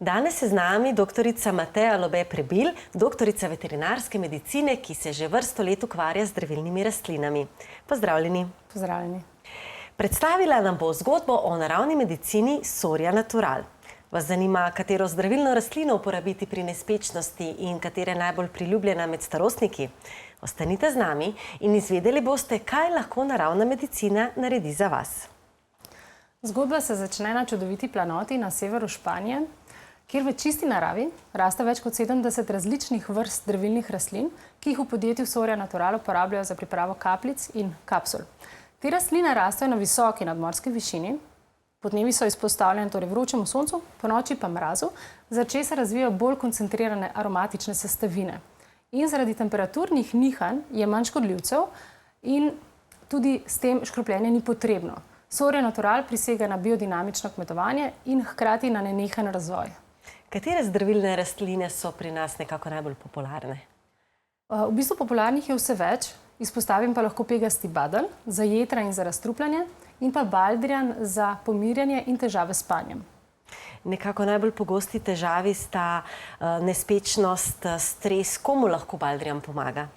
Danes je z nami doktorica Mateja Lobe-Prebil, doktorica veterinarske medicine, ki se že vrsto let ukvarja z zdravilnimi rastlinami. Pozdravljeni. Pozdravljeni. Predstavila nam bo zgodbo o naravni medicini Soria Natural. Vas zanima, katero zdravilno rastlino uporabiti pri nespečnosti in katera je najbolj priljubljena med starostniki? Ostanite z nami in izvedeli boste, kaj lahko naravna medicina naredi za vas. Zgodba se začne na čudoviti planoti na severu Španije, kjer v čisti naravi raste več kot 70 različnih vrst zdravilnih rastlin, ki jih v podjetju Soria Natural uporabljajo za pripravo kapljic in kapsul. Te rastline rastejo na visoki nadmorski višini, podnevi so izpostavljene torej vročemu soncu, ponoči pa mrazu, za česar razvijajo bolj koncentrirane aromatične sestavine. In zaradi temperaturnih nihanj je manj škodljivcev in tudi s tem škropljenje ni potrebno. Soria Natural prisega na biodinamično kmetovanje in hkrati na nenehen razvoj. Katere zdravilne rastline so pri nas nekako najbolj popularne? V bistvu popularnih je vse več, izpostavim pa lahko pegasti badelj za jetra in za razstrupljanje in pa baldrijan za pomirjanje in težave s spanjem. Nekako najbolj pogosti težavi sta nespečnost, stres. Komu lahko baldrijan pomaga?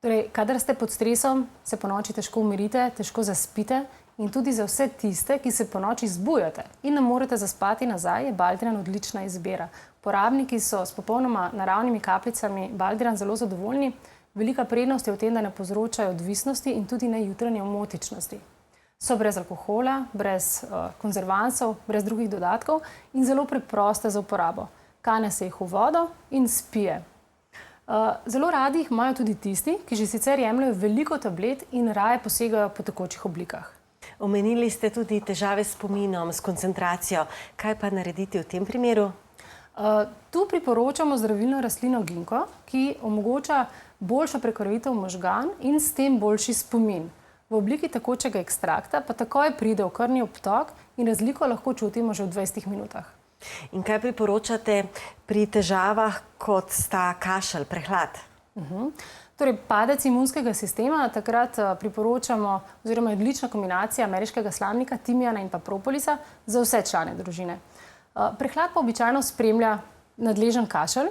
Torej, kadar ste pod stresom, se ponoči težko umirite, težko zaspite in tudi za vse tiste, ki se ponoči zbujate in ne morete zaspati nazaj, je baldrijan odlična izbira. Uporabniki so s popolnoma naravnimi kapljicami baldrijan zelo zadovoljni. Velika prednost je v tem, da ne povzročajo odvisnosti in tudi ne jutranje omotičnosti. So brez alkohola, brez konzervansov, brez drugih dodatkov in zelo preproste za uporabo. Kane se jih v vodo in spije. Zelo radi jih imajo tudi tisti, ki že sicer jemljajo veliko tablet in raje posegajo po tekočih oblikah. Omenili ste tudi težave s spominom, s koncentracijo. Kaj pa narediti v tem primeru? Tu priporočamo zdravilno rastlino ginko, ki omogoča boljšo prekrvitev možgan in s tem boljši spomin. V obliki tekočega ekstrakta pa takoj pride v krvni obtok in razliko lahko čutimo že v 20 minutah. In kaj priporočate pri težavah, kot sta kašelj, prehlad? Torej, padec imunskega sistema, takrat priporočamo, oziroma je odlična kombinacija ameriškega slamnika, timijana in pa propolisa za vse člane družine. Prehlad pa običajno spremlja nadležen kašelj.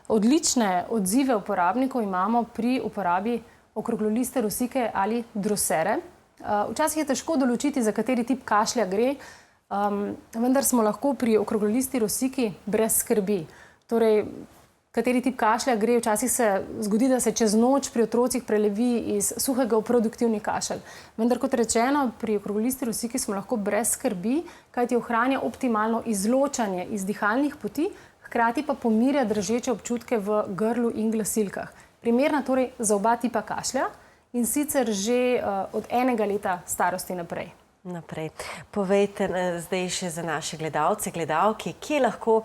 Odlične odzive uporabnikov imamo pri uporabi okrogloliste rosike ali drosere. Včasih je težko določiti, za kateri tip kašlja gre, vendar smo lahko pri okroglolisti rosiki brez skrbi. Torej, kateri tip kašlja gre, včasih se zgodi, da se čez noč pri otrocih prelevi iz suhega v produktivni kašelj. Vendar, kot rečeno, pri okroglolisti rosiki smo lahko brez skrbi, kajti ohranja optimalno izločanje iz dihalnih poti, hkrati pa pomirja držeče občutke v grlu in glasilkah. Primerna torej za oba tipa kašlja in sicer že od 1 leta starosti naprej. Povejte zdaj še za naše gledalce, gledalke, kje lahko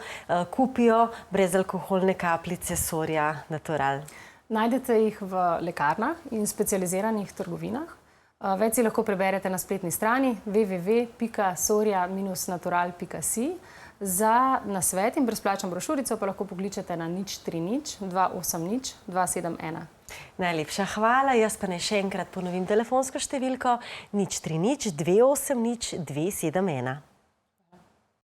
kupijo brezalkoholne kapljice Soria Natural? Najdete jih v lekarnah in specializiranih trgovinah. Več si lahko preberete na spletni strani www.soria-natural.si. Za nasvet in brezplačno brošurico pa lahko pokličete na 030 280 271. Najlepša hvala, jaz pa naj še enkrat ponovim telefonsko številko 030 280 271.